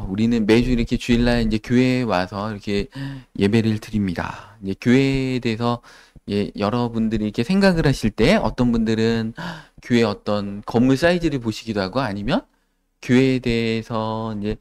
우리는 매주 이렇게 주일날 이제 교회에 와서 이렇게 예배를 드립니다. 이제 교회에 대해서 여러분들이 이렇게 생각을 하실 때 어떤 분들은 교회 어떤 건물 사이즈를 보시기도 하고 아니면 교회에 대해서 이제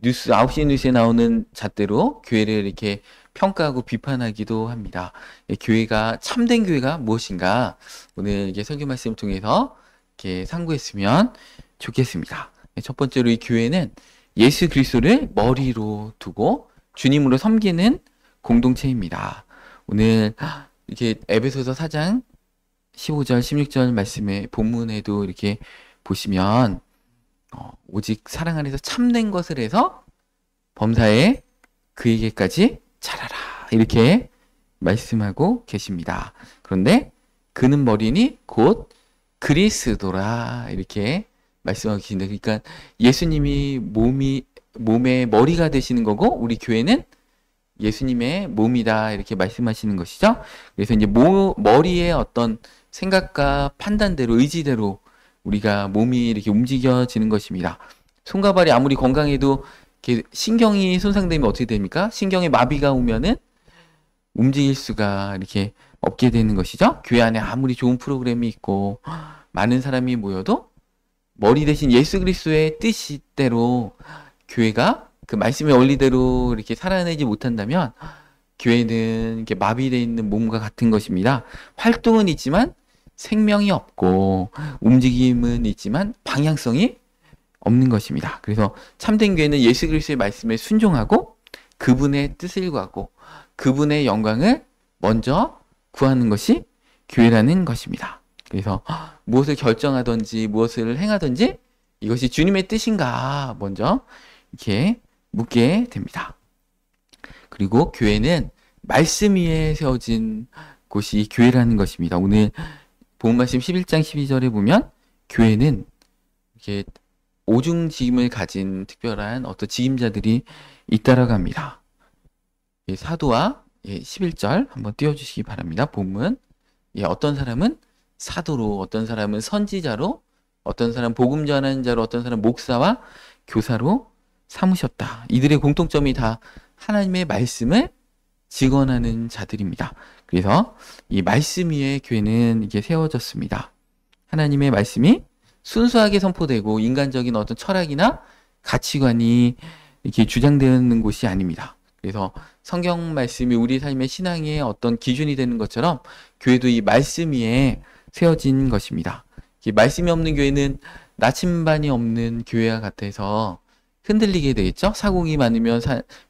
뉴스, 9시 뉴스에 나오는 잣대로 교회를 이렇게 평가하고 비판하기도 합니다. 교회가, 참된 교회가 무엇인가? 오늘 이게 설교 말씀을 통해서 이렇게 상고했으면 좋겠습니다. 첫 번째로 이 교회는 예수 그리스도를 머리로 두고 주님으로 섬기는 공동체입니다. 오늘 이렇게 에베소서 4장 15절, 16절 말씀의 본문에도 이렇게 보시면 오직 사랑 안에서 참된 것을 해서 범사에 그에게까지 자라라 이렇게 말씀하고 계십니다. 그런데 그는 머리니 곧 그리스도라 이렇게 말씀하고 계신데, 그러니까 예수님이 몸의 머리가 되시는 거고 우리 교회는 예수님의 몸이다 이렇게 말씀하시는 것이죠. 그래서 이제 머리의 어떤 생각과 판단대로, 의지대로 우리가 몸이 이렇게 움직여지는 것입니다. 손과 발이 아무리 건강해도 이렇게 신경이 손상되면 어떻게 됩니까? 신경에 마비가 오면은 움직일 수가 이렇게 없게 되는 것이죠. 교회 안에 아무리 좋은 프로그램이 있고 많은 사람이 모여도 머리 대신 예수 그리스도의 뜻대로 교회가 그 말씀의 원리대로 이렇게 살아내지 못한다면 교회는 이렇게 마비되어 있는 몸과 같은 것입니다. 활동은 있지만 생명이 없고 움직임은 있지만 방향성이 없는 것입니다. 그래서 참된 교회는 예수 그리스도의 말씀에 순종하고 그분의 뜻을 구하고 그분의 영광을 먼저 구하는 것이 교회라는 것입니다. 그래서 무엇을 결정하든지 무엇을 행하든지 이것이 주님의 뜻인가 먼저 이렇게 묻게 됩니다. 그리고 교회는 말씀 위에 세워진 곳이 교회라는 것입니다. 오늘 본 말씀 11장 12절에 보면 교회는 이렇게 오중직임을 가진 특별한 어떤 직임자들이 있다라고 합니다. 사도와 11절 한번 띄워주시기 바랍니다. 본문. 어떤 사람은 사도로, 어떤 사람은 선지자로, 어떤 사람 복음 전하는 자로, 어떤 사람 목사와 교사로 삼으셨다. 이들의 공통점이 다 하나님의 말씀을 직언하는 자들입니다. 그래서 이 말씀 위에 교회는 이게 세워졌습니다. 하나님의 말씀이 순수하게 선포되고 인간적인 어떤 철학이나 가치관이 이렇게 주장되는 곳이 아닙니다. 그래서 성경 말씀이 우리 삶의 신앙의 어떤 기준이 되는 것처럼 교회도 이 말씀 위에 세워진 것입니다. 이 말씀이 없는 교회는 나침반이 없는 교회와 같아서 흔들리게 되겠죠. 사공이 많으면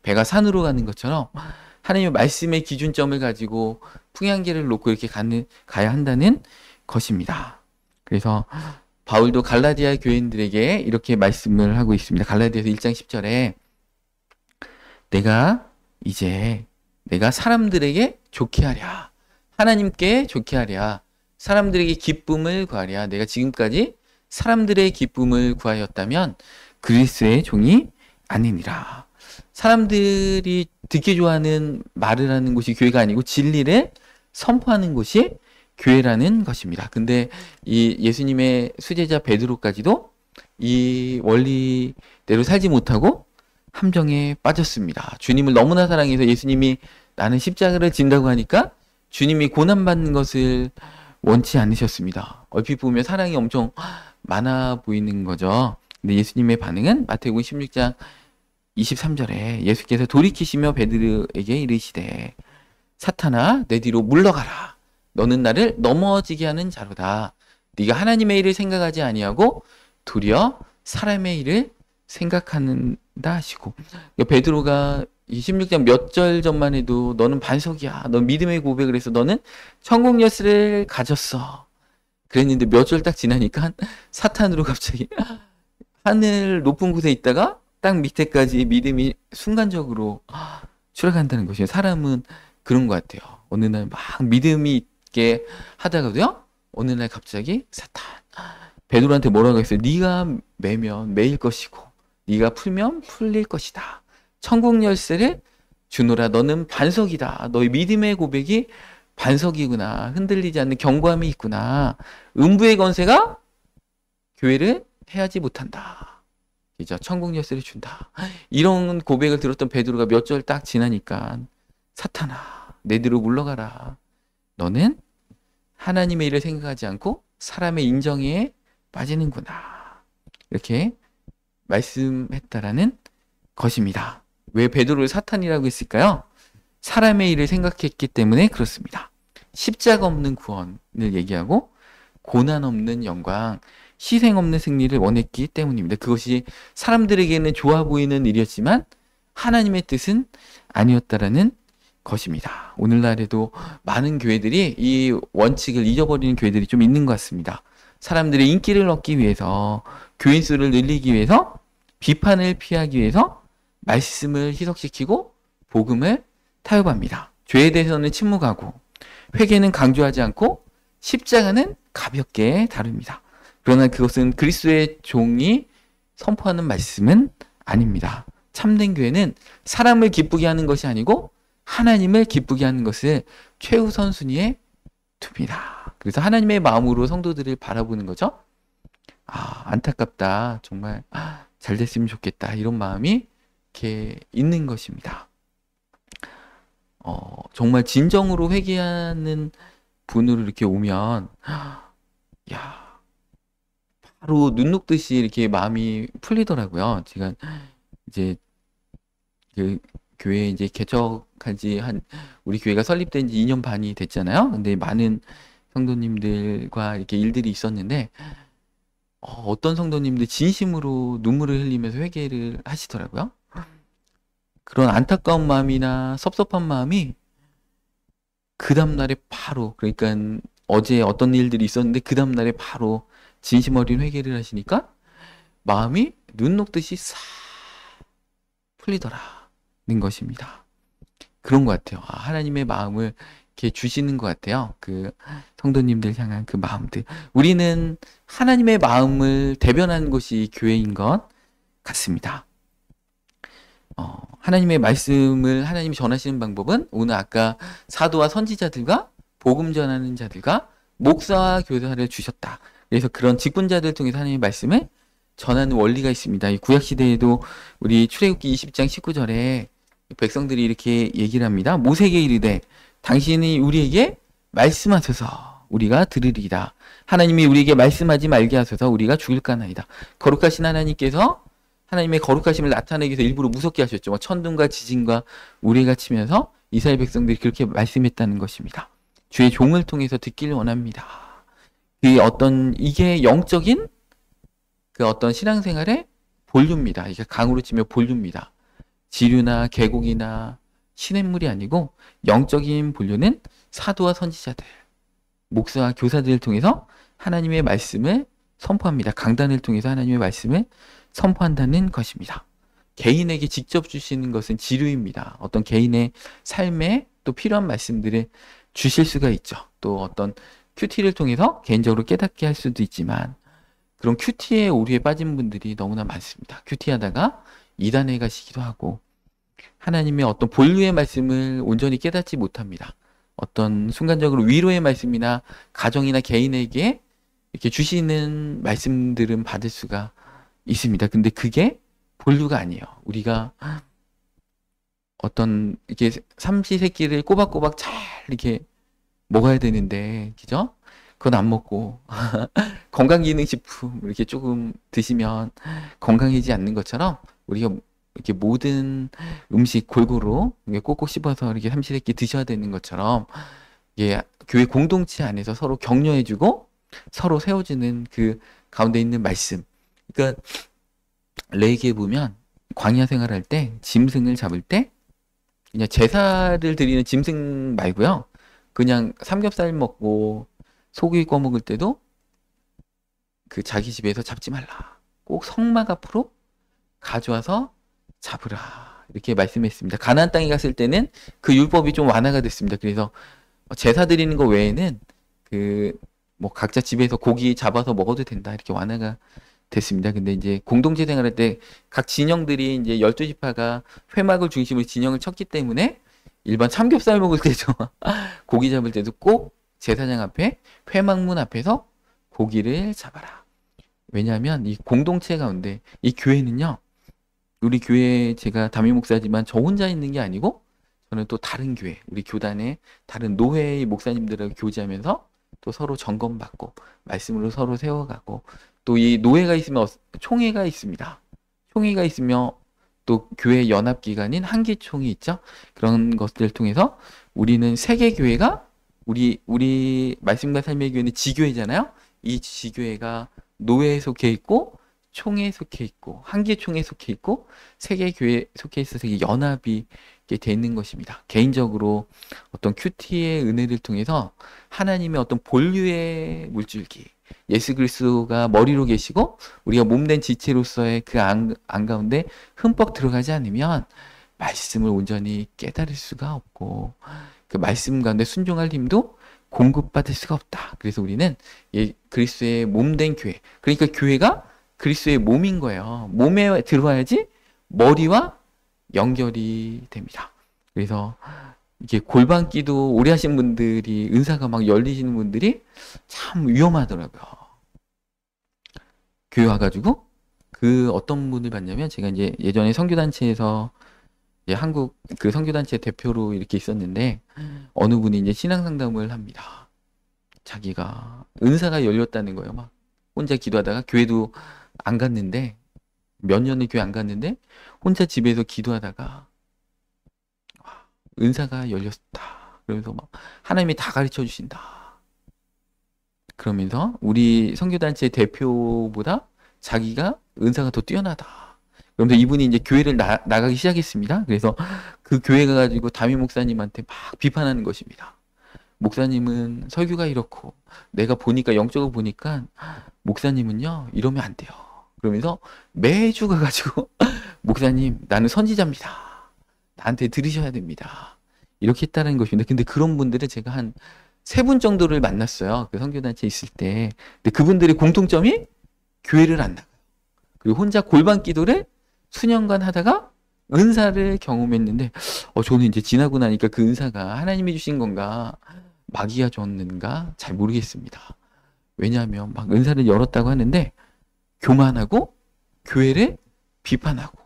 배가 산으로 가는 것처럼 하나님의 말씀의 기준점을 가지고 풍향계를 놓고 이렇게 가야 한다는 것입니다. 그래서 바울도 갈라디아 교인들에게 이렇게 말씀을 하고 있습니다. 갈라디아서 1장 10절에 내가 사람들에게 좋게 하랴, 하나님께 좋게 하랴, 사람들에게 기쁨을 구하랴. 내가 지금까지 사람들의 기쁨을 구하였다면 그리스도의 종이 아니니라. 사람들이 듣기 좋아하는 말을 하는 곳이 교회가 아니고 진리를 선포하는 곳이 교회라는 것입니다. 근데 이 예수님의 수제자 베드로까지도 이 원리대로 살지 못하고 함정에 빠졌습니다. 주님을 너무나 사랑해서 예수님이 나는 십자가를 진다고 하니까 주님이 고난받는 것을 원치 않으셨습니다. 얼핏 보면 사랑이 엄청 많아 보이는 거죠. 근데 예수님의 반응은 마태복음 16장 23절에 예수께서 돌이키시며 베드로에게 이르시되 사탄아 내 뒤로 물러가라. 너는 나를 넘어지게 하는 자로다. 네가 하나님의 일을 생각하지 아니하고 도리어 사람의 일을 생각한다 하시고, 베드로가 16장 몇 절 전만 해도 너는 반석이야. 넌 믿음의 고백을 해서 너는 천국 열쇠를 가졌어. 그랬는데 몇 절 딱 지나니까 사탄으로 갑자기 하늘 높은 곳에 있다가 딱 밑에까지 믿음이 순간적으로 추락한다는 것이에요. 사람은 그런 것 같아요. 어느 날 막 믿음이 있게 하다가도요, 어느 날 갑자기 사탄 베드로한테 뭐라고 했어요? 네가 매면 매일 것이고 네가 풀면 풀릴 것이다. 천국 열쇠를 주노라. 너는 반석이다. 너의 믿음의 고백이 반석이구나. 흔들리지 않는 견고함이 있구나. 음부의 권세가 교회를 해하지 못한다. 그죠? 천국 열쇠를 준다. 이런 고백을 들었던 베드로가 몇 절 딱 지나니까 사탄아, 내 뒤로 물러가라. 너는 하나님의 일을 생각하지 않고 사람의 인정에 빠지는구나. 이렇게 말씀했다라는 것입니다. 왜 베드로를 사탄이라고 했을까요? 사람의 일을 생각했기 때문에 그렇습니다. 십자가 없는 구원을 얘기하고 고난 없는 영광, 희생 없는 승리를 원했기 때문입니다. 그것이 사람들에게는 좋아 보이는 일이었지만 하나님의 뜻은 아니었다라는 것입니다. 오늘날에도 많은 교회들이 이 원칙을 잊어버리는 교회들이 좀 있는 것 같습니다. 사람들의 인기를 얻기 위해서, 교인 수를 늘리기 위해서, 비판을 피하기 위해서 말씀을 희석시키고 복음을 타협합니다. 죄에 대해서는 침묵하고 회개는 강조하지 않고 십자가는 가볍게 다룹니다. 그러나 그것은 그리스도의 종이 선포하는 말씀은 아닙니다. 참된 교회는 사람을 기쁘게 하는 것이 아니고 하나님을 기쁘게 하는 것을 최우선 순위에 둡니다. 그래서 하나님의 마음으로 성도들을 바라보는 거죠. 안타깝다. 정말 잘 됐으면 좋겠다. 이런 마음이 이렇게 있는 것입니다. 정말 진정으로 회개하는 분으로 이렇게 오면 야, 바로 눈 녹듯이 이렇게 마음이 풀리더라고요. 제가 이제 그 교회 이제 개척한 지 우리 교회가 설립된 지 2년 반이 됐잖아요. 근데 많은 성도님들과 이렇게 일들이 있었는데 어떤 성도님들 진심으로 눈물을 흘리면서 회개를 하시더라고요. 그런 안타까운 마음이나 섭섭한 마음이 그 다음날에 바로, 그러니까 어제 어떤 일들이 있었는데 그 다음날에 바로 진심 어린 회개를 하시니까 마음이 눈 녹듯이 싹 풀리더라는 것입니다. 그런 것 같아요. 하나님의 마음을 이렇게 주시는 것 같아요. 그 성도님들 향한 그 마음들. 우리는 하나님의 마음을 대변하는 것이 교회인 것 같습니다. 하나님의 말씀을 하나님이 전하시는 방법은 오늘 아까 사도와 선지자들과 복음 전하는 자들과 목사와 교사를 주셨다. 그래서 그런 직분자들 통해서 하나님의 말씀을 전하는 원리가 있습니다. 이 구약시대에도 우리 출애굽기 20장 19절에 백성들이 이렇게 얘기를 합니다. 모세에게 이르되 당신이 우리에게 말씀하소서 우리가 들으리이다. 하나님이 우리에게 말씀하지 말게 하소서 우리가 죽을까나이다. 거룩하신 하나님께서 하나님의 거룩하심을 나타내기 위해서 일부러 무섭게 하셨죠. 천둥과 지진과 우레가 치면서 이스라엘 백성들이 그렇게 말씀했다는 것입니다. 주의 종을 통해서 듣기를 원합니다. 이게 영적인 그 어떤 신앙생활의 본류입니다. 이게 강으로 치면 본류입니다. 지류나 계곡이나 시냇물이 아니고 영적인 본류는 사도와 선지자들, 목사와 교사들을 통해서 하나님의 말씀을 선포합니다. 강단을 통해서 하나님의 말씀을 선포한다는 것입니다. 개인에게 직접 주시는 것은 지류입니다. 어떤 개인의 삶에 또 필요한 말씀들을 주실 수가 있죠. 또 어떤 큐티를 통해서 개인적으로 깨닫게 할 수도 있지만 그런 큐티에 오류에 빠진 분들이 너무나 많습니다. 큐티하다가 이단에 가시기도 하고 하나님의 어떤 본류의 말씀을 온전히 깨닫지 못합니다. 어떤 순간적으로 위로의 말씀이나 가정이나 개인에게 이렇게 주시는 말씀들은 받을 수가 있습니다. 근데 그게 본류가 아니에요. 우리가 어떤 이렇게 삼시세끼를 꼬박꼬박 잘 이렇게 먹어야 되는데, 그죠? 그건 안 먹고 건강기능식품 이렇게 조금 드시면 건강해지지 않는 것처럼 우리가 이렇게 모든 음식 골고루 꼭꼭 씹어서 이렇게 삼시세끼 드셔야 되는 것처럼 이게 교회 공동체 안에서 서로 격려해주고 서로 세워주는 그 가운데 있는 말씀. 그러니까 레이기에 보면 광야 생활할 때 짐승을 잡을 때 그냥 제사를 드리는 짐승 말고요. 그냥 삼겹살 먹고 소고기 구워 먹을 때도 그 자기 집에서 잡지 말라. 꼭 성막 앞으로 가져와서 잡으라. 이렇게 말씀했습니다. 가나안 땅에 갔을 때는 그 율법이 좀 완화가 됐습니다. 그래서 제사 드리는 거 외에는 뭐 각자 집에서 고기 잡아서 먹어도 된다. 이렇게 완화가 됐습니다. 근데 이제 공동체 생활할 때 각 진영들이 이제 12지파가 회막을 중심으로 진영을 쳤기 때문에 일반 삼겹살 먹을 때도 고기 잡을 때도 꼭 제사장 앞에 회막문 앞에서 고기를 잡아라. 왜냐하면 이 공동체 가운데 이 교회는요. 우리 교회 제가 담임 목사지만 저 혼자 있는 게 아니고 저는 또 다른 교회, 우리 교단의 다른 노회의 목사님들하고 교제하면서 또 서로 점검받고 말씀으로 서로 세워가고 또 이 노회가 있으면 총회가 있습니다. 총회가 있으며 또 교회 연합기관인 한기총이 있죠. 그런 것들을 통해서 우리는 세계교회가 우리 말씀과 삶의 교회는 지교회잖아요. 이 지교회가 노회에 속해 있고 총회에 속해 있고 한기총에 속해 있고 세계교회에 속해 있어서 이게 연합이 돼 있는 것입니다. 개인적으로 어떤 큐티의 은혜를 통해서 하나님의 어떤 본류의 물줄기, 예수 그리스도가 머리로 계시고 우리가 몸된 지체로서의 그 안 가운데 흠뻑 들어가지 않으면 말씀을 온전히 깨달을 수가 없고 그 말씀 가운데 순종할 힘도 공급받을 수가 없다. 그래서 우리는 그리스도의 몸된 교회, 그러니까 교회가 그리스도의 몸인 거예요. 몸에 들어와야지 머리와 연결이 됩니다. 그래서 이게 골반기도 오래 하신 분들이 은사가 막 열리시는 분들이 참 위험하더라고요. 교회 와가지고 그 어떤 분을 봤냐면 제가 이제 예전에 선교단체에서 한국 그 선교단체 대표로 이렇게 있었는데 어느 분이 이제 신앙상담을 합니다. 자기가 은사가 열렸다는 거예요. 막 혼자 기도하다가 교회도 안 갔는데 몇 년을 교회 안 갔는데 혼자 집에서 기도하다가 은사가 열렸다. 그러면서 막 하나님이 다 가르쳐 주신다. 그러면서 우리 선교단체 대표보다 자기가 은사가 더 뛰어나다. 그러면서 이분이 이제 교회를 나가기 시작했습니다. 그래서 그 교회 가가지고 담임 목사님한테 막 비판하는 것입니다. 목사님은 설교가 이렇고 내가 보니까 영적으로 보니까 목사님은요 이러면 안 돼요. 그러면서 매주 가가지고 목사님 나는 선지자입니다. 나한테 들으셔야 됩니다. 이렇게 했다는 것입니다. 근데 그런 분들은 제가 한 3분 정도를 만났어요. 그 선교단체에 있을 때. 근데 그분들의 공통점이 교회를 안 나가요. 그리고 혼자 골반 기도를 수년간 하다가 은사를 경험했는데 저는 이제 지나고 나니까 그 은사가 하나님이 주신 건가 마귀가 줬는가 잘 모르겠습니다. 왜냐하면 막 은사를 열었다고 하는데 교만하고 교회를 비판하고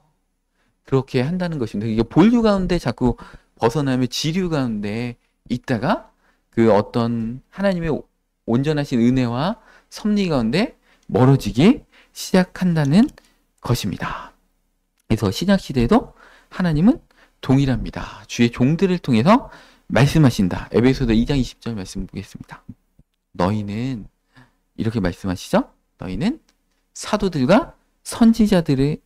그렇게 한다는 것입니다. 이게 본류 가운데 자꾸 벗어나며 지류 가운데 있다가 그 어떤 하나님의 온전하신 은혜와 섭리 가운데 멀어지기 시작한다는 것입니다. 그래서 신약 시대에도 하나님은 동일합니다. 주의 종들을 통해서 말씀하신다. 에베소서 2장 20절 말씀 보겠습니다. 너희는 이렇게 말씀하시죠? 너희는 사도들과 선지자들의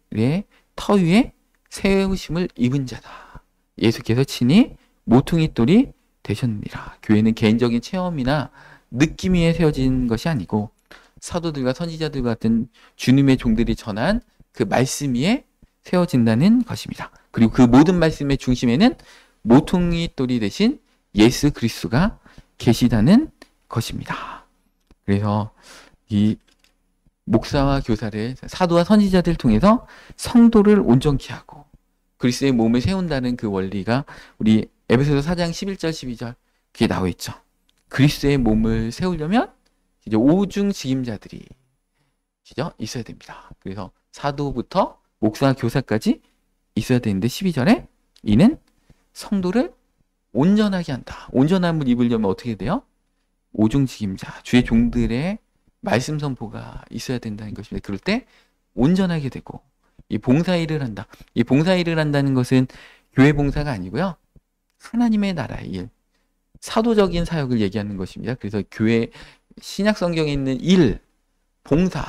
터 위에 세우심을 입은 자다. 예수께서 친히 모퉁이 돌이 되셨느니라. 교회는 개인적인 체험이나 느낌 위에 세워진 것이 아니고 사도들과 선지자들 같은 주님의 종들이 전한 그 말씀 위에 세워진다는 것입니다. 그리고 그 모든 말씀의 중심에는 모퉁이 돌이 되신 예수 그리스도가 계시다는 것입니다. 그래서 이 목사와 교사를 사도와 선지자들을 통해서 성도를 온전케 하고 그리스도의 몸을 세운다는 그 원리가 우리 에베소서 4장 11절 12절 그게 나와 있죠. 그리스도의 몸을 세우려면 이제 오중 직임자들이 있어야 됩니다. 그래서 사도부터 목사 교사까지 있어야 되는데 12절에 이는 성도를 온전하게 한다. 온전함을 입으려면 어떻게 돼요? 오중 직임자, 주의 종들의 말씀 선포가 있어야 된다는 것입니다. 그럴 때 온전하게 되고 이 봉사일을 한다. 이 봉사일을 한다는 것은 교회 봉사가 아니고요. 하나님의 나라의 일, 사도적인 사역을 얘기하는 것입니다. 그래서 교회 신약 성경에 있는 일, 봉사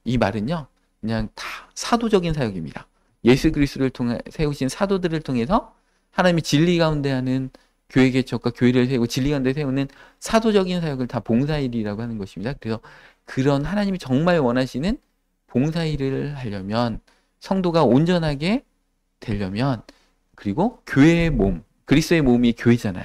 이 말은요. 그냥 다 사도적인 사역입니다. 예수 그리스도를 통해 세우신 사도들을 통해서 하나님이 진리 가운데 하는 교회 개척과 교회를 세우고 진리 가운데 세우는 사도적인 사역을 다 봉사일이라고 하는 것입니다. 그래서 그런 하나님이 정말 원하시는 봉사일을 하려면 성도가 온전하게 되려면 그리고 교회의 몸, 그리스도의 몸이 교회잖아요.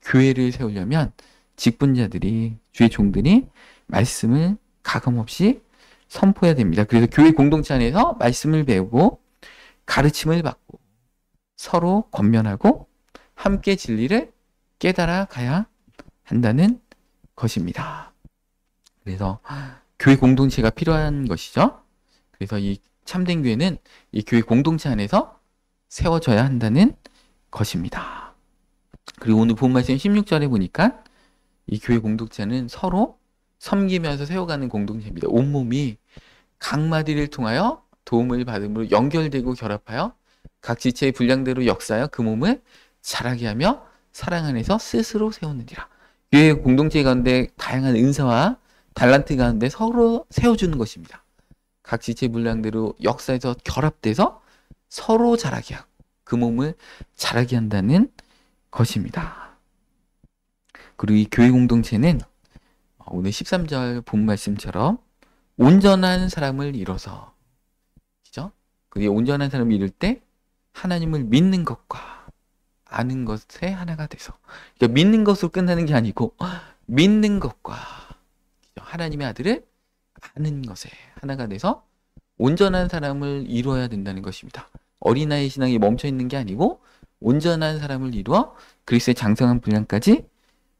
교회를 세우려면 직분자들이 주의 종들이 말씀을 가감없이 선포해야 됩니다. 그래서 교회 공동체 안에서 말씀을 배우고 가르침을 받고 서로 권면하고 함께 진리를 깨달아 가야 한다는 것입니다. 그래서 교회 공동체가 필요한 것이죠. 그래서 이 참된 교회는 이 교회 공동체 안에서 세워져야 한다는 것입니다. 그리고 오늘 본 말씀 16절에 보니까 이 교회 공동체는 서로 섬기면서 세워가는 공동체입니다. 온몸이 각 마디를 통하여 도움을 받음으로 연결되고 결합하여 각 지체의 분량대로 역사하여 그 몸을 자라게 하며 사랑 안에서 스스로 세우느니라. 교회 공동체 가운데 다양한 은사와 달란트 가운데 서로 세워주는 것입니다. 각 지체 분량대로 역사에서 결합돼서 서로 자라게 하고 그 몸을 자라게 한다는 것입니다. 그리고 이 교회 공동체는 오늘 13절 본 말씀처럼 온전한 사람을 이뤄서, 그죠? 그리고 온전한 사람을 이룰 때 하나님을 믿는 것과 아는 것에 하나가 돼서, 그러니까 믿는 것으로 끝나는 게 아니고 믿는 것과 하나님의 아들을 아는 것에 하나가 돼서 온전한 사람을 이루어야 된다는 것입니다. 어린아이 신앙이 멈춰 있는 게 아니고 온전한 사람을 이루어 그리스도의 장성한 분량까지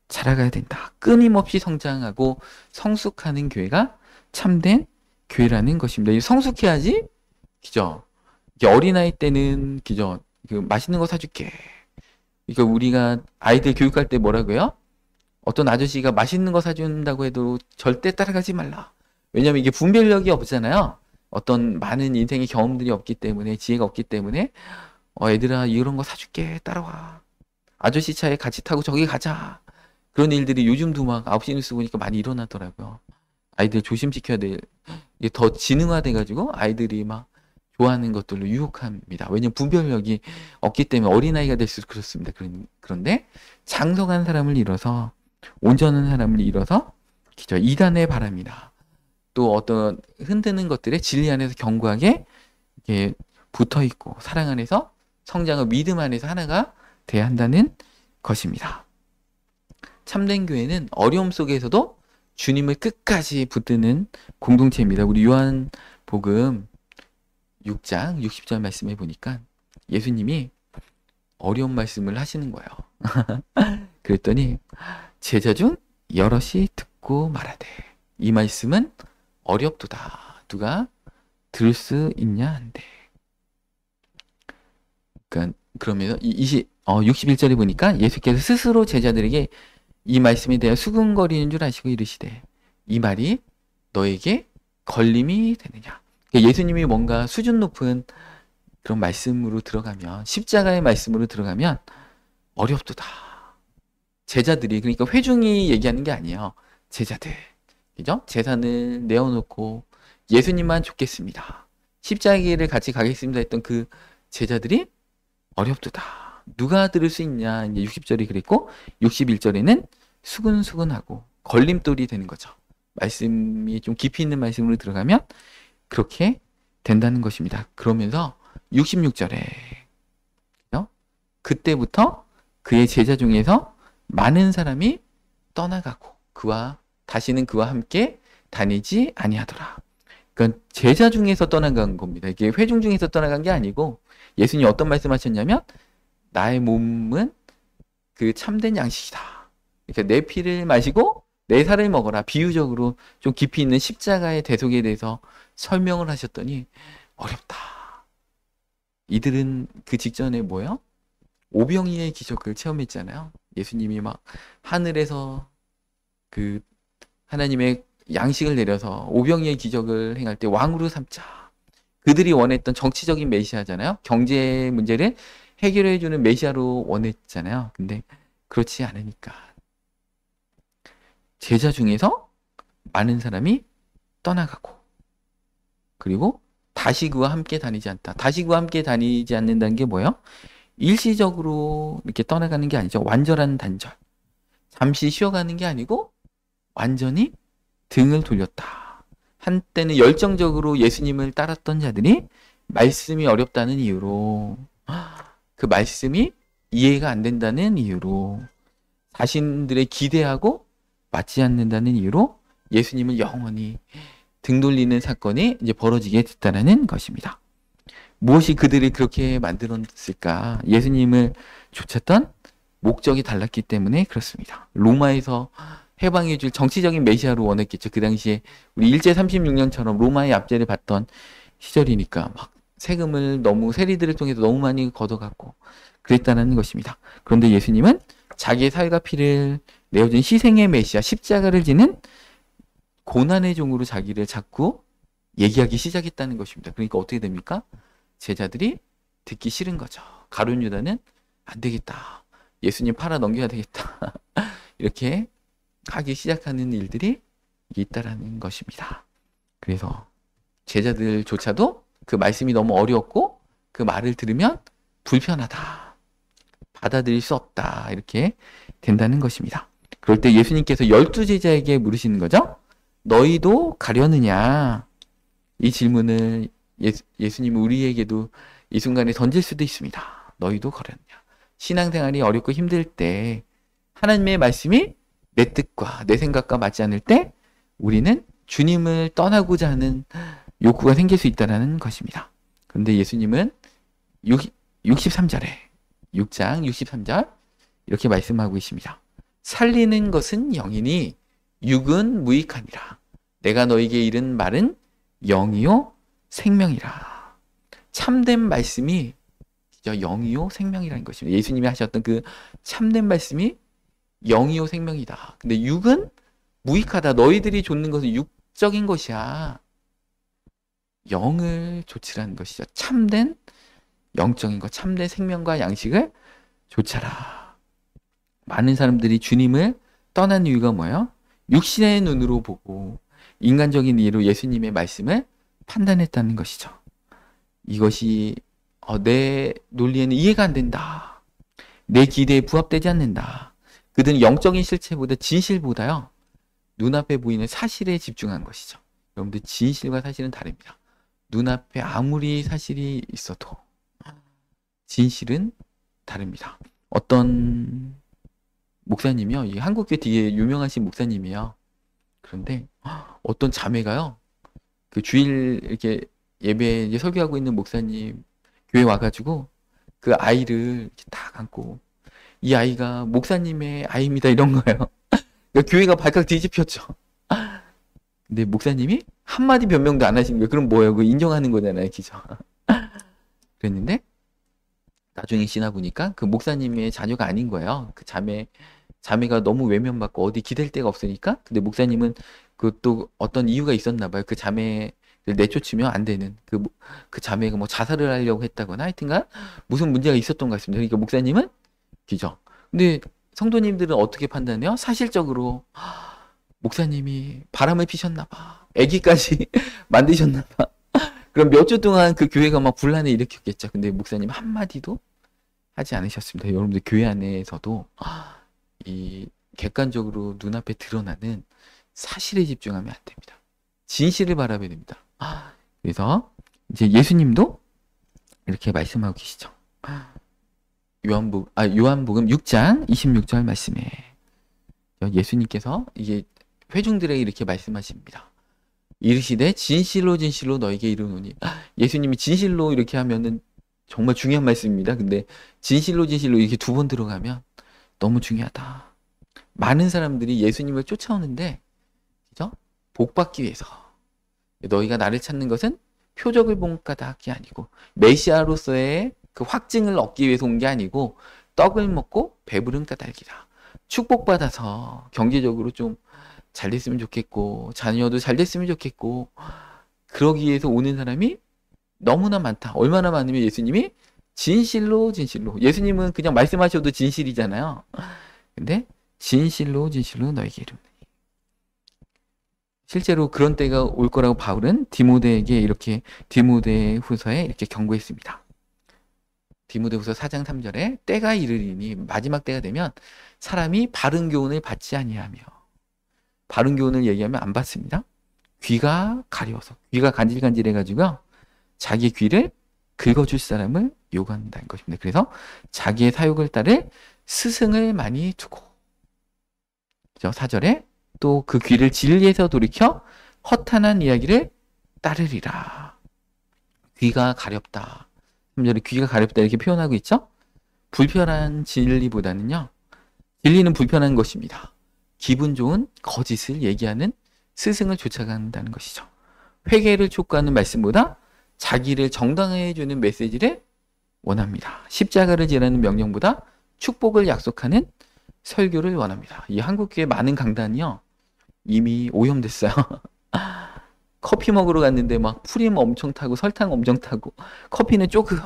자라가야 된다. 끊임없이 성장하고 성숙하는 교회가 참된 교회라는 것입니다. 성숙해야지, 그죠? 어린아이 때는, 그죠? 그 맛있는 거 사줄게. 그러니까 우리가 아이들 교육할 때 뭐라고요? 어떤 아저씨가 맛있는 거 사준다고 해도 절대 따라가지 말라. 왜냐면 이게 분별력이 없잖아요. 어떤 많은 인생의 경험들이 없기 때문에, 지혜가 없기 때문에, 애들아, 이런 거 사줄게. 따라와. 아저씨 차에 같이 타고 저기 가자. 그런 일들이 요즘도 막 9시 뉴스 보니까 많이 일어나더라고요. 아이들 조심 지켜야 될, 이게 더 지능화돼가지고 아이들이 막 좋아하는 것들로 유혹합니다. 왜냐면 분별력이 없기 때문에 어린아이가 될수록 그렇습니다. 그런데 장성한 사람을 이뤄서, 온전한 사람을 이뤄서, 그죠? 이단의 바람이나 또 어떤 흔드는 것들에 진리 안에서 견고하게 이렇게 붙어 있고 사랑 안에서 성장과 믿음 안에서 하나가 돼야 한다는 것입니다. 참된 교회는 어려움 속에서도 주님을 끝까지 붙드는 공동체입니다. 우리 요한복음 6장 60절 말씀에 보니까 예수님이 어려운 말씀을 하시는 거예요. 그랬더니 제자 중 여럿이 듣고 말하되 이 말씀은 어렵도다. 누가 들을 수 있냐 한데. 그러니까 그러면서 61절에 보니까 예수께서 스스로 제자들에게 이 말씀에 대해 수근거리는 줄 아시고 이르시되 이 말이 너에게 걸림이 되느냐. 그러니까 예수님이 뭔가 수준 높은 그런 말씀으로 들어가면, 십자가의 말씀으로 들어가면 어렵도다. 제자들이, 그러니까 회중이 얘기하는 게 아니에요. 제자들, 그죠? 재산을 내어놓고 예수님만 쫓겠습니다. 십자가를 같이 가겠습니다 했던 그 제자들이 어렵도다. 누가 들을 수 있냐. 이제 60절이 그랬고 61절에는 수근수근하고 걸림돌이 되는 거죠. 말씀이 좀 깊이 있는 말씀으로 들어가면 그렇게 된다는 것입니다. 그러면서 66절에 그때부터 그의 제자 중에서 많은 사람이 떠나가고 다시는 그와 함께 다니지 아니하더라. 그러니까 제자 중에서 떠나간 겁니다. 이게 회중 중에서 떠나간 게 아니고 예수님이 어떤 말씀하셨냐면 나의 몸은 그 참된 양식이다. 그러니까 내 피를 마시고 내 살을 먹어라. 비유적으로 좀 깊이 있는 십자가의 대속에 대해서 설명을 하셨더니 어렵다. 이들은 그 직전에 뭐예요? 오병이의 기적을 체험했잖아요. 예수님이 막 하늘에서 그 하나님의 양식을 내려서 오병이의 기적을 행할 때 왕으로 삼자. 그들이 원했던 정치적인 메시아잖아요. 경제 문제를 해결해주는 메시아로 원했잖아요. 근데 그렇지 않으니까 제자 중에서 많은 사람이 떠나가고, 그리고 다시 그와 함께 다니지 않다. 다시 그와 함께 다니지 않는다는 게 뭐예요? 일시적으로 이렇게 떠나가는 게 아니죠. 완전한 단절. 잠시 쉬어가는 게 아니고 완전히 등을 돌렸다. 한때는 열정적으로 예수님을 따랐던 자들이 말씀이 어렵다는 이유로, 그 말씀이 이해가 안 된다는 이유로, 자신들의 기대하고 맞지 않는다는 이유로 예수님을 영원히 등 돌리는 사건이 이제 벌어지게 됐다는 것입니다. 무엇이 그들을 그렇게 만들었을까? 예수님을 쫓았던 목적이 달랐기 때문에 그렇습니다. 로마에서 해방해줄 정치적인 메시아로 원했겠죠. 그 당시에 우리 일제 36년처럼 로마의 압제를 받던 시절이니까 막 세금을 너무 세리들을 통해서 너무 많이 걷어갔고 그랬다는 것입니다. 그런데 예수님은 자기의 살과 피를 내어준 희생의 메시아 십자가를 지는 고난의 종으로 자기를 자꾸 얘기하기 시작했다는 것입니다. 그러니까 어떻게 됩니까? 제자들이 듣기 싫은 거죠. 가룟 유다는 안 되겠다. 예수님 팔아 넘겨야 되겠다. 이렇게 하기 시작하는 일들이 있다라는 것입니다. 그래서 제자들조차도 그 말씀이 너무 어려웠고 그 말을 들으면 불편하다. 받아들일 수 없다. 이렇게 된다는 것입니다. 그럴 때 예수님께서 12제자에게 물으시는 거죠. 너희도 가려느냐? 이 질문을 예수님이 우리에게도 이 순간에 던질 수도 있습니다. 너희도 가려느냐? 신앙생활이 어렵고 힘들 때 하나님의 말씀이 내 뜻과 내 생각과 맞지 않을 때 우리는 주님을 떠나고자 하는 욕구가 생길 수 있다는 것입니다. 그런데 예수님은 63절에 6장 63절 이렇게 말씀하고 있습니다. 살리는 것은 영이니 육은 무익하니라. 내가 너에게 이른 말은 영이요 생명이라. 참된 말씀이 영이요 생명이라는 것입니다. 예수님이 하셨던 그 참된 말씀이 영이요 생명이다. 근데 육은 무익하다. 너희들이 좇는 것은 육적인 것이야. 영을 좇으라는 것이죠. 참된 영적인 것, 참된 생명과 양식을 좇아라. 많은 사람들이 주님을 떠난 이유가 뭐예요? 육신의 눈으로 보고 인간적인 이해로 예수님의 말씀을 판단했다는 것이죠. 이것이 내 논리에는 이해가 안 된다. 내 기대에 부합되지 않는다. 그들은 영적인 실체보다 진실보다요. 눈앞에 보이는 사실에 집중한 것이죠. 여러분들 진실과 사실은 다릅니다. 눈앞에 아무리 사실이 있어도 진실은 다릅니다. 어떤 목사님이요. 이 한국교회 되게 유명하신 목사님이에요. 그런데 어떤 자매가요. 그 주일 이렇게 예배 이제 설교하고 있는 목사님 교회 와가지고 그 아이를 이렇게 딱 안고 이 아이가 목사님의 아이입니다 이런 거예요. 그러니까 교회가 발칵 뒤집혔죠. 근데 목사님이 한마디 변명도 안 하신 거예요. 그럼 뭐예요? 그 인정하는 거잖아요. 그죠? 그랬는데 나중에 지나 보니까 그 목사님의 자녀가 아닌 거예요. 그 자매가 너무 외면받고 어디 기댈 데가 없으니까. 근데 목사님은 그또 어떤 이유가 있었나 봐요. 그 자매를 내쫓으면 안 되는 그 자매가 뭐 자살을 하려고 했다거나 하여튼간 무슨 문제가 있었던 것 같습니다. 그러니까 목사님은 그죠. 근데 성도님들은 어떻게 판단해요? 사실적으로 목사님이 바람을 피셨나 봐. 아기까지 만드셨나 봐. 그럼 몇 주 동안 그 교회가 막 분란을 일으켰겠죠. 근데 목사님 한마디도 하지 않으셨습니다. 여러분들 교회 안에서도 이 객관적으로 눈앞에 드러나는 사실에 집중하면 안 됩니다. 진실을 바라봐야 됩니다. 그래서 이제 예수님도 이렇게 말씀하고 계시죠. 요한복음 6장 26절 말씀에 예수님께서 이게 회중들에게 이렇게 말씀하십니다. 이르시되 진실로 진실로 너에게 이르노니. 예수님이 진실로 이렇게 하면은 정말 중요한 말씀입니다. 근데 진실로 진실로 이렇게 두 번 들어가면 너무 중요하다. 많은 사람들이 예수님을 쫓아오는데 그죠? 복 받기 위해서. 너희가 나를 찾는 것은 표적을 본 까닭이 아니고 메시아로서의 그 확증을 얻기 위해서 온 게 아니고 떡을 먹고 배부른 까닭이라. 축복받아서 경제적으로 좀 잘 됐으면 좋겠고 자녀도 잘 됐으면 좋겠고 그러기 위해서 오는 사람이 너무나 많다. 얼마나 많으면 예수님이 진실로 진실로. 예수님은 그냥 말씀하셔도 진실이잖아요. 근데 진실로 진실로 너에게 이르노니. 실제로 그런 때가 올 거라고 바울은 디모데에게 이렇게 디모데후서에 이렇게 경고했습니다. 디모데후서 4장 3절에 때가 이르리니 마지막 때가 되면 사람이 바른 교훈을 받지 아니하며. 바른 교훈을 얘기하면 안 받습니다. 귀가 가려워서 귀가 간질간질해가지고 자기 귀를 긁어줄 사람을 요구한다는 것입니다. 그래서 자기의 사욕을 따를 스승을 많이 두고 4절에 또 그 귀를 진리에서 돌이켜 허탄한 이야기를 따르리라. 귀가 가렵다. 3절에 귀가 가렵다 이렇게 표현하고 있죠. 불편한 진리보다는요. 진리는 불편한 것입니다. 기분 좋은 거짓을 얘기하는 스승을 쫓아간다는 것이죠. 회개를 촉구하는 말씀보다 자기를 정당화해 주는 메시지를 원합니다. 십자가를 지라는 명령보다 축복을 약속하는 설교를 원합니다. 이 한국교회 많은 강단이요, 이미 오염됐어요. 커피 먹으러 갔는데 막 프림 엄청 타고 설탕 엄청 타고, 커피는 조금,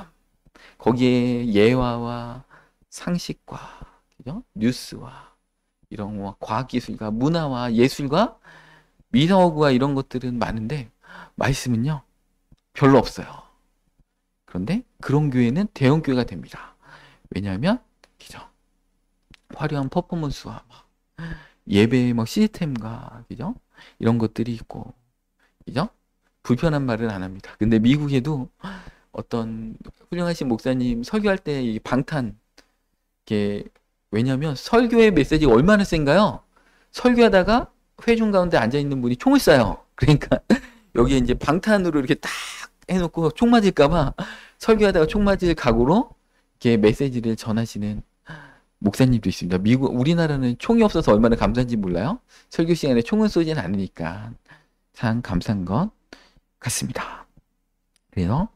거기에 예화와 상식과, 그죠? 뉴스와 이런 뭐 과학기술과 문화와 예술과 미사오구와 이런 것들은 많은데 말씀은요 별로 없어요. 그런데 그런 교회는 대형 교회가 됩니다. 왜냐하면 그죠? 화려한 퍼포먼스와 막 예배의 막 시스템과 그죠? 이런 것들이 있고, 그죠? 불편한 말은 안 합니다. 근데 미국에도 어떤 훌륭하신 목사님 설교할 때 이 방탄, 이게, 왜냐면 설교의 메시지가 얼마나 센가요? 설교하다가 회중 가운데 앉아 있는 분이 총을 쏴요. 그러니까 여기에 이제 방탄으로 이렇게 딱 해놓고 총 맞을까봐 설교하다가 총 맞을 각오로 이렇게 메시지를 전하시는 목사님도 있습니다. 우리나라는 총이 없어서 얼마나 감사한지 몰라요? 설교 시간에 총은 쏘진 않으니까 참 감사한 것 같습니다. 그래서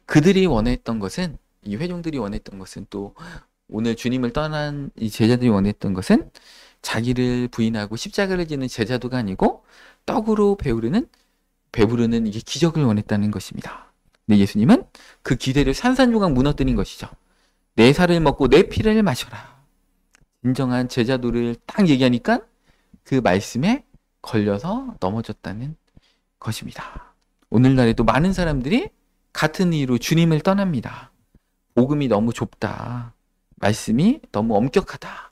그들이 원했던 것은, 이 회중들이 원했던 것은, 또 오늘 주님을 떠난 이 제자들이 원했던 것은 자기를 부인하고 십자가를 지는 제자도가 아니고 떡으로 배부르는 이게 기적을 원했다는 것입니다. 근데 예수님은 그 기대를 산산조각 무너뜨린 것이죠. 내 살을 먹고 내 피를 마셔라. 진정한 제자도를 딱 얘기하니까 그 말씀에 걸려서 넘어졌다는 것입니다. 오늘날에도 많은 사람들이 같은 이유로 주님을 떠납니다. 복음이 너무 좁다, 말씀이 너무 엄격하다,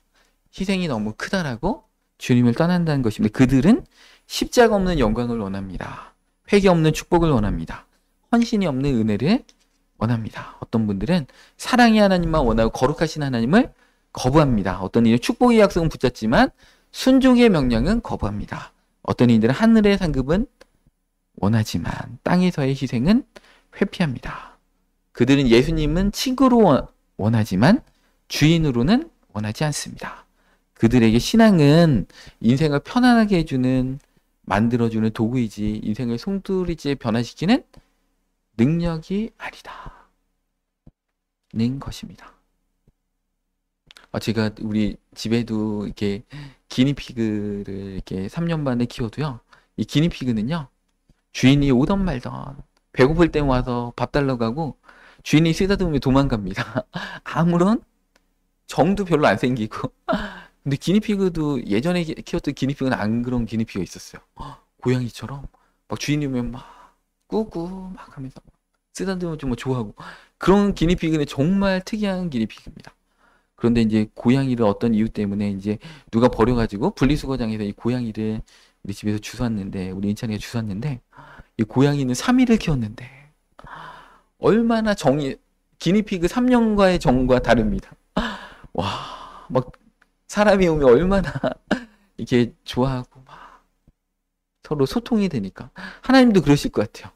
희생이 너무 크다라고 주님을 떠난다는 것입니다. 그들은 십자가 없는 영광을 원합니다. 회개 없는 축복을 원합니다. 헌신이 없는 은혜를 원합니다. 어떤 분들은 사랑의 하나님만 원하고 거룩하신 하나님을 거부합니다. 어떤 이는 축복의 약속은 붙잡지만 순종의 명령은 거부합니다. 어떤 이들은 하늘의 상급은 원하지만 땅에서의 희생은 회피합니다. 그들은 예수님은 친구로 원하지만 주인으로는 원하지 않습니다. 그들에게 신앙은 인생을 편안하게 해주는, 만들어주는 도구이지 인생을 송두리째 변화시키는 능력이 아니다 는 것입니다. 제가 우리 집에도 이렇게 기니피그를 이렇게 3년 반에 키워도요, 이 기니피그는요 주인이 오던 말던 배고플 때 와서 밥 달라고 하고 주인이 쓰다듬으면 도망갑니다. 아무런 정도 별로 안 생기고. 근데 기니피그도 예전에 키웠던 기니피그는 안 그런 기니피그가 있었어요. 고양이처럼 막 주인이 오면 막 꾸꾸 막 하면서 쓰다듬으면 좀 뭐 좋아하고, 그런 기니피그는 정말 특이한 기니피그입니다. 그런데 이제 고양이를 어떤 이유 때문에 이제 누가 버려가지고 분리수거장에서 이 고양이를 우리 집에서 주웠는데, 우리 인찬이가 주웠는데, 이 고양이는 3일을 키웠는데 얼마나 기니피그 3년과의 정과 다릅니다. 와, 막 사람이 오면 얼마나 이렇게 좋아하고 막 서로 소통이 되니까 하나님도 그러실 것 같아요.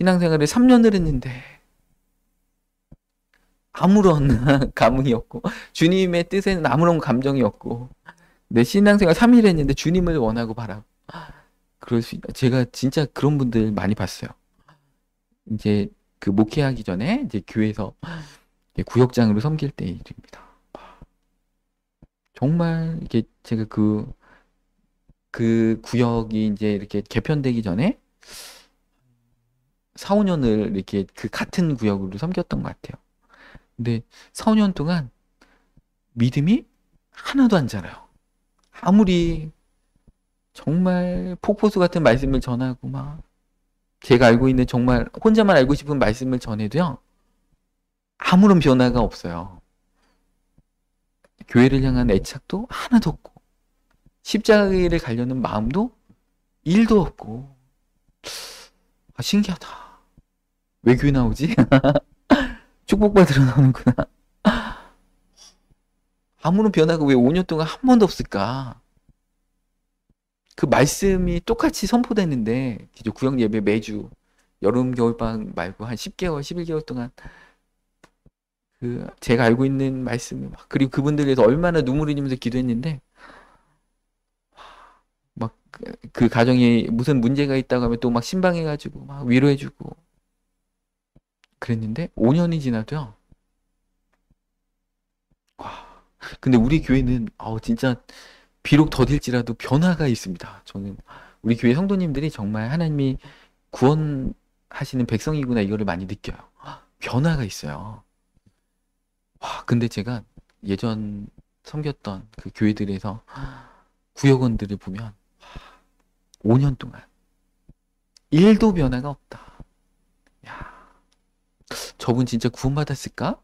신앙생활을 3년을 했는데 아무런 감흥이 없고 주님의 뜻에는 아무런 감정이 없고, 내 신앙생활 3일 했는데 주님을 원하고 바라고, 그럴 수 있다. 제가 진짜 그런 분들 많이 봤어요. 이제 그 목회하기 전에 이제 교회에서 구역장으로 섬길 때 일입니다. 정말 이게 제가 그 구역이 이제 이렇게 개편되기 전에 4, 5년을 이렇게 그 같은 구역으로 섬겼던 것 같아요. 근데 4, 5년 동안 믿음이 하나도 안 자라요. 아무리 정말 폭포수 같은 말씀을 전하고 막 제가 알고 있는 정말 혼자만 알고 싶은 말씀을 전해도요, 아무런 변화가 없어요. 교회를 향한 애착도 하나도 없고 십자가를 가려는 마음도 1도 없고, 신기하다. 왜 교회 나오지? 축복받으러 나오는구나. 아무런 변화가 왜 5년 동안 한 번도 없을까? 그 말씀이 똑같이 선포되는데, 기존 구역 예배 매주 여름 겨울방학 말고 한 10개월, 11개월 동안 그 제가 알고 있는 말씀을 막, 그리고 그분들 위해서 얼마나 눈물 흘리면서 기도했는데 그 가정에 무슨 문제가 있다고 하면 또 막 신방해가지고 막 위로해주고 그랬는데 5년이 지나도요. 와. 근데 우리 교회는 진짜 비록 더딜지라도 변화가 있습니다. 저는 우리 교회 성도님들이 정말 하나님이 구원하시는 백성이구나 이거를 많이 느껴요. 변화가 있어요. 와, 근데 제가 예전 섬겼던 그 교회들에서 구역원들을 보면 5년 동안 1도 변화가 없다. 야, 저분 진짜 구원받았을까?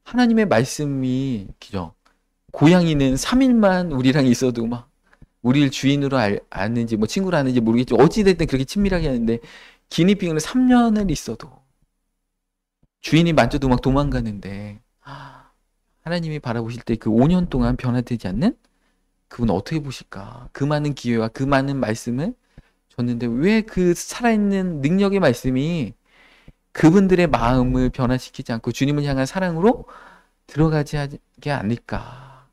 하나님의 말씀이 그죠? 고양이는 3일만 우리랑 있어도 막 우리를 주인으로 아는지 뭐 친구로 아는지 모르겠죠. 어찌됐든 그렇게 친밀하게 하는데 기니피그는 3년을 있어도 주인이 만져도 막 도망가는데 하나님이 바라보실 때 그 5년 동안 변화되지 않는 그분 어떻게 보실까? 그 많은 기회와 그 많은 말씀을 줬는데 왜 그 살아있는 능력의 말씀이 그분들의 마음을 변화시키지 않고 주님을 향한 사랑으로 들어가지 하게 않을까?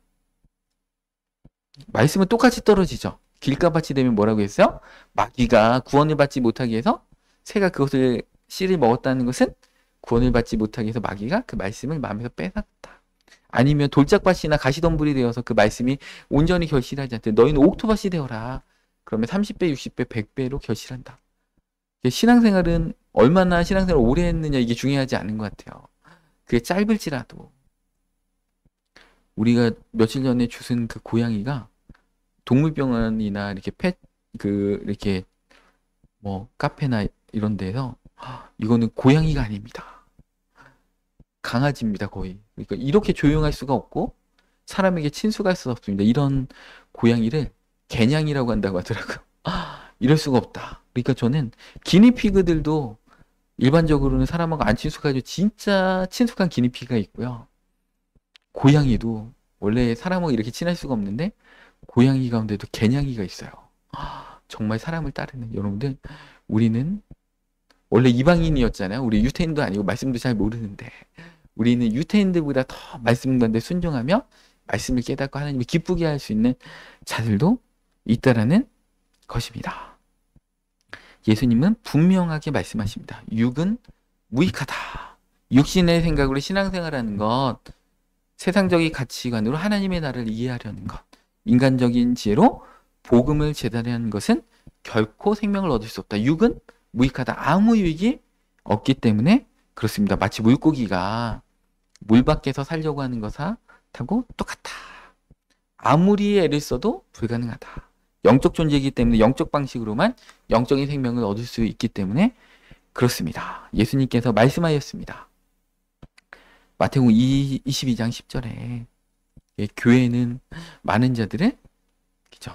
말씀은 똑같이 떨어지죠. 길가밭이 되면 뭐라고 했어요? 마귀가 구원을 받지 못하게 해서 새가 그것을 씨를 먹었다는 것은 구원을 받지 못하게 해서 마귀가 그 말씀을 마음에서 빼앗았다. 아니면 돌짝밭이나 가시덤불이 되어서 그 말씀이 온전히 결실하지 않대. 너희는 옥토밭이 되어라. 그러면 30배, 60배, 100배로 결실한다. 신앙생활은 얼마나 신앙생활을 오래 했느냐 이게 중요하지 않은 것 같아요. 그게 짧을지라도. 우리가 며칠 전에 주신 그 고양이가 동물병원이나 이렇게 이렇게 뭐 카페나 이런 데서 이거는 고양이가 아닙니다. 강아지입니다, 거의. 그러니까 이렇게 조용할 수가 없고 사람에게 친숙할 수 없습니다. 이런 고양이를 개냥이라고 한다고 하더라고요. 이럴 수가 없다. 그러니까 저는 기니피그들도 일반적으로는 사람하고 안 친숙하죠. 진짜 친숙한 기니피그가 있고요. 고양이도 원래 사람하고 이렇게 친할 수가 없는데 고양이 가운데도 개냥이가 있어요. 정말 사람을 따르는 여러분들, 우리는 원래 이방인이었잖아요. 우리 유태인도 아니고 말씀도 잘 모르는데 우리는 유태인들보다 더 말씀한테 순종하며 말씀을 깨닫고 하나님을 기쁘게 할 수 있는 자들도 있다라는 것입니다. 예수님은 분명하게 말씀하십니다. 육은 무익하다. 육신의 생각으로 신앙생활하는 것, 세상적인 가치관으로 하나님의 나라를 이해하려는 것, 인간적인 지혜로 복음을 재단하는 것은 결코 생명을 얻을 수 없다. 육은 무익하다. 아무 유익이 없기 때문에 그렇습니다. 마치 물고기가 물 밖에서 살려고 하는 것하고 똑같다. 아무리 애를 써도 불가능하다. 영적 존재이기 때문에 영적 방식으로만 영적인 생명을 얻을 수 있기 때문에 그렇습니다. 예수님께서 말씀하였습니다. 마태복음 22장 10절에 교회는 많은 자들을 그죠?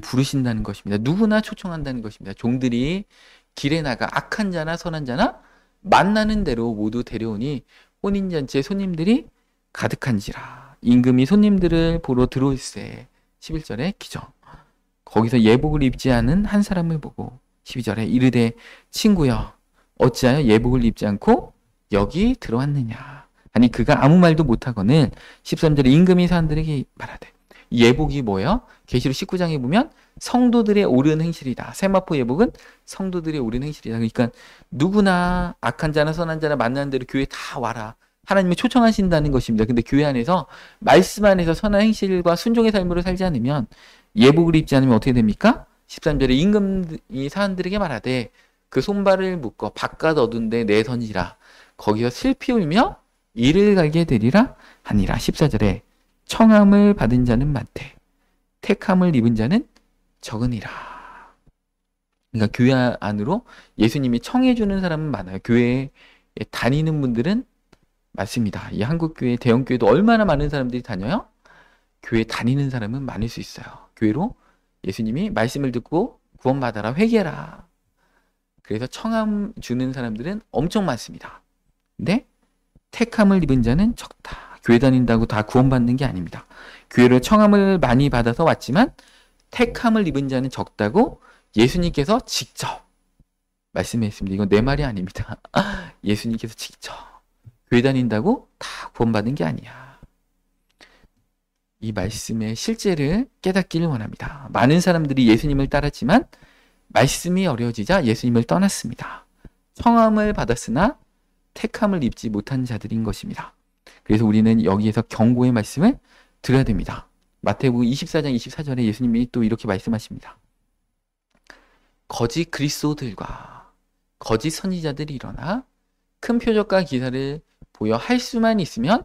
부르신다는 것입니다. 누구나 초청한다는 것입니다. 종들이 길에 나가 악한 자나 선한 자나 만나는 대로 모두 데려오니 혼인잔치에 손님들이 가득한지라. 임금이 손님들을 보러 들어올세. 11절에 기죠. 거기서 예복을 입지 않은 한 사람을 보고 12절에 이르되 친구여 어찌하여 예복을 입지 않고 여기 들어왔느냐. 아니 그가 아무 말도 못하거늘 13절에 임금이 사람들에게 말하되 예복이 뭐예요? 계시록 19장에 보면 성도들의 옳은 행실이다. 세마포 예복은 성도들의 옳은 행실이다. 그러니까 누구나 악한 자나 선한 자나 만나는 대로 교회에 다 와라. 하나님이 초청하신다는 것입니다. 근데 교회 안에서 말씀 안에서 선한 행실과 순종의 삶으로 살지 않으면 예복을 입지 않으면 어떻게 됩니까? 13절에 임금이 사람들에게 말하되 그 손발을 묶어 바깥 어두운 데 내던지라. 거기서 슬피 울며 이를 갈게 되리라 하니라. 14절에 청함을 받은 자는 많되 택함을 입은 자는 적으니라. 그러니까 교회 안으로 예수님이 청해주는 사람은 많아요. 교회에 다니는 분들은 많습니다. 이 한국교회, 대형교회도 얼마나 많은 사람들이 다녀요? 교회 다니는 사람은 많을 수 있어요. 교회로 예수님이 말씀을 듣고 구원받아라, 회개해라. 그래서 청함 주는 사람들은 엄청 많습니다. 근데 택함을 입은 자는 적다. 교회 다닌다고 다 구원받는 게 아닙니다. 교회를 청함을 많이 받아서 왔지만 택함을 입은 자는 적다고 예수님께서 직접 말씀했습니다. 이건 내 말이 아닙니다. 예수님께서 직접 교회 다닌다고 다 구원받는 게 아니야. 이 말씀의 실제를 깨닫기를 원합니다. 많은 사람들이 예수님을 따랐지만 말씀이 어려워지자 예수님을 떠났습니다. 청함을 받았으나 택함을 입지 못한 자들인 것입니다. 그래서 우리는 여기에서 경고의 말씀을 드려야 됩니다. 마태복음 24장 24절에 예수님이 또 이렇게 말씀하십니다. 거짓 그리스도들과 거짓 선지자들이 일어나 큰 표적과 기사를 보여 할 수만 있으면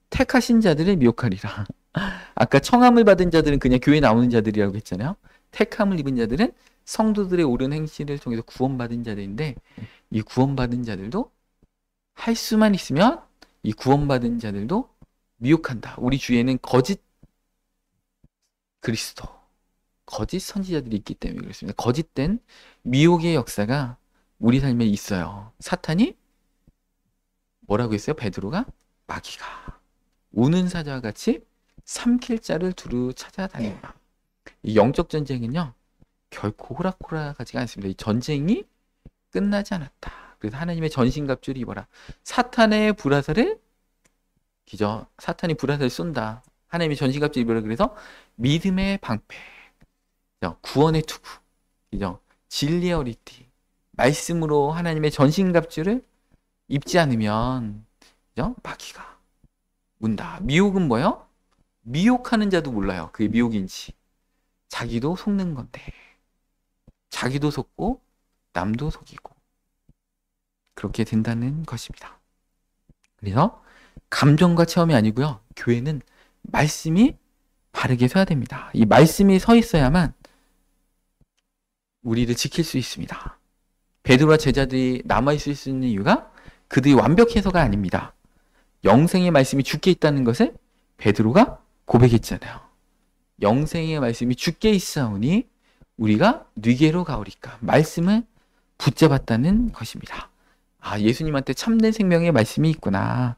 택하신 자들을 미혹하리라. 아까 청함을 받은 자들은 그냥 교회 나오는 자들이라고 했잖아요. 택함을 입은 자들은 성도들의 옳은 행실을 통해서 구원받은 자들인데, 이 구원받은 자들도 할 수만 있으면 이 구원받은 자들도 미혹한다. 우리 주위에는 거짓 그리스도, 거짓 선지자들이 있기 때문에 그렇습니다. 거짓된 미혹의 역사가 우리 삶에 있어요. 사탄이 뭐라고 했어요? 베드로가 마귀가 우는 사자와 같이 삼킬 자를 두루 찾아다닌다. 이 영적 전쟁은요, 결코 호락호락하지가 않습니다. 이 전쟁이 끝나지 않았다. 그래서 하나님의 전신갑주를 입어라. 사탄의 불화살을 기죠. 사탄이 불화살을 쏜다. 하나님의 전신갑주를 입어라. 그래서 믿음의 방패, 구원의 투구, 그죠? 진리의 어리띠, 말씀으로 하나님의 전신갑주를 입지 않으면, 그죠? 마귀가 운다. 미혹은 뭐요? 미혹하는 자도 몰라요. 그게 미혹인지. 자기도 속는 건데, 자기도 속고 남도 속이고 그렇게 된다는 것입니다. 그래서 감정과 체험이 아니고요, 교회는 말씀이 바르게 서야 됩니다. 이 말씀이 서 있어야만 우리를 지킬 수 있습니다. 베드로와 제자들이 남아있을 수 있는 이유가 그들이 완벽해서가 아닙니다. 영생의 말씀이 주께 있다는 것을 베드로가 고백했잖아요. 영생의 말씀이 주께 있사오니 우리가 뉘게로 가오리까. 말씀을 붙잡았다는 것입니다. 아, 예수님한테 참된 생명의 말씀이 있구나.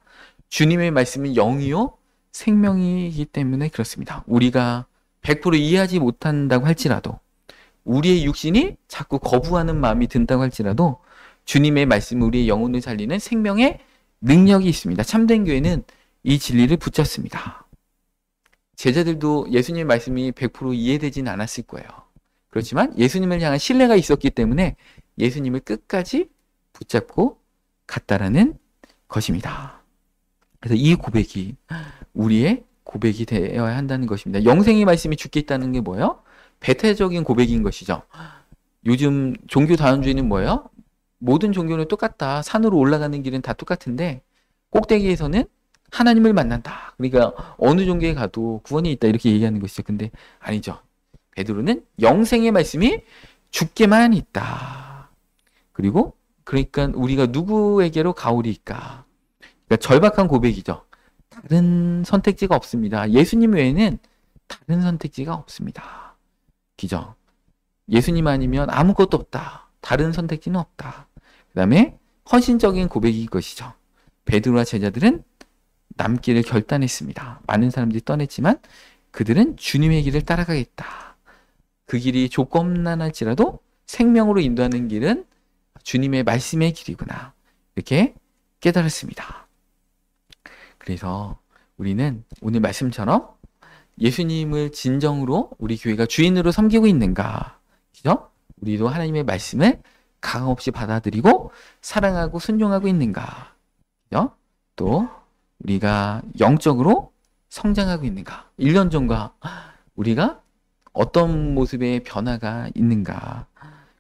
주님의 말씀은 영이요 생명이기 때문에 그렇습니다. 우리가 100% 이해하지 못한다고 할지라도, 우리의 육신이 자꾸 거부하는 마음이 든다고 할지라도 주님의 말씀은 우리의 영혼을 살리는 생명의 능력이 있습니다. 참된 교회는 이 진리를 붙잡습니다. 제자들도 예수님의 말씀이 100% 이해되진 않았을 거예요. 그렇지만 예수님을 향한 신뢰가 있었기 때문에 예수님을 끝까지 붙잡고 갔다라는 것입니다. 그래서 이 고백이 우리의 고백이 되어야 한다는 것입니다. 영생의 말씀이 주께 있다는 게 뭐예요? 배타적인 고백인 것이죠. 요즘 종교 다원주의는 뭐예요? 모든 종교는 똑같다. 산으로 올라가는 길은 다 똑같은데 꼭대기에서는 하나님을 만난다. 그러니까 어느 종교에 가도 구원이 있다 이렇게 얘기하는 것이죠. 근데 아니죠. 베드로는 영생의 말씀이 주께만 있다. 그리고 그러니까 우리가 누구에게로 가오리까? 그러니까 절박한 고백이죠. 다른 선택지가 없습니다. 예수님 외에는 다른 선택지가 없습니다. 기죠. 예수님 아니면 아무것도 없다. 다른 선택지는 없다. 그 다음에 헌신적인 고백인 것이죠. 베드로와 제자들은 남기를 결단했습니다. 많은 사람들이 떠났지만 그들은 주님의 길을 따라가겠다. 그 길이 조금난할지라도 생명으로 인도하는 길은 주님의 말씀의 길이구나. 이렇게 깨달았습니다. 그래서 우리는 오늘 말씀처럼 예수님을 진정으로 우리 교회가 주인으로 섬기고 있는가? 그죠? 우리도 하나님의 말씀을 가감 없이 받아들이고 사랑하고 순종하고 있는가? 그죠? 또 우리가 영적으로 성장하고 있는가? 1년 전과 우리가 어떤 모습의 변화가 있는가?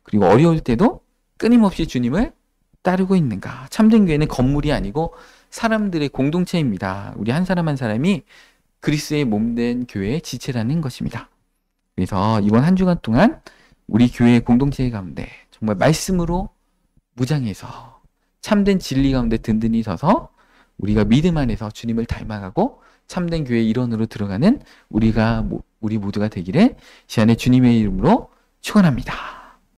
그리고 어려울 때도 끊임없이 주님을 따르고 있는가? 참된 교회는 건물이 아니고 사람들의 공동체입니다. 우리 한 사람 한 사람이 그리스도의 몸된 교회의 지체라는 것입니다. 그래서 이번 한 주간 동안 우리 교회 공동체 가운데 정말 말씀으로 무장해서 참된 진리 가운데 든든히 서서 우리가 믿음 안에서 주님을 닮아가고 참된 교회의 일원으로 들어가는 우리 모두가 되기를 시간에 주님의 이름으로 축원합니다.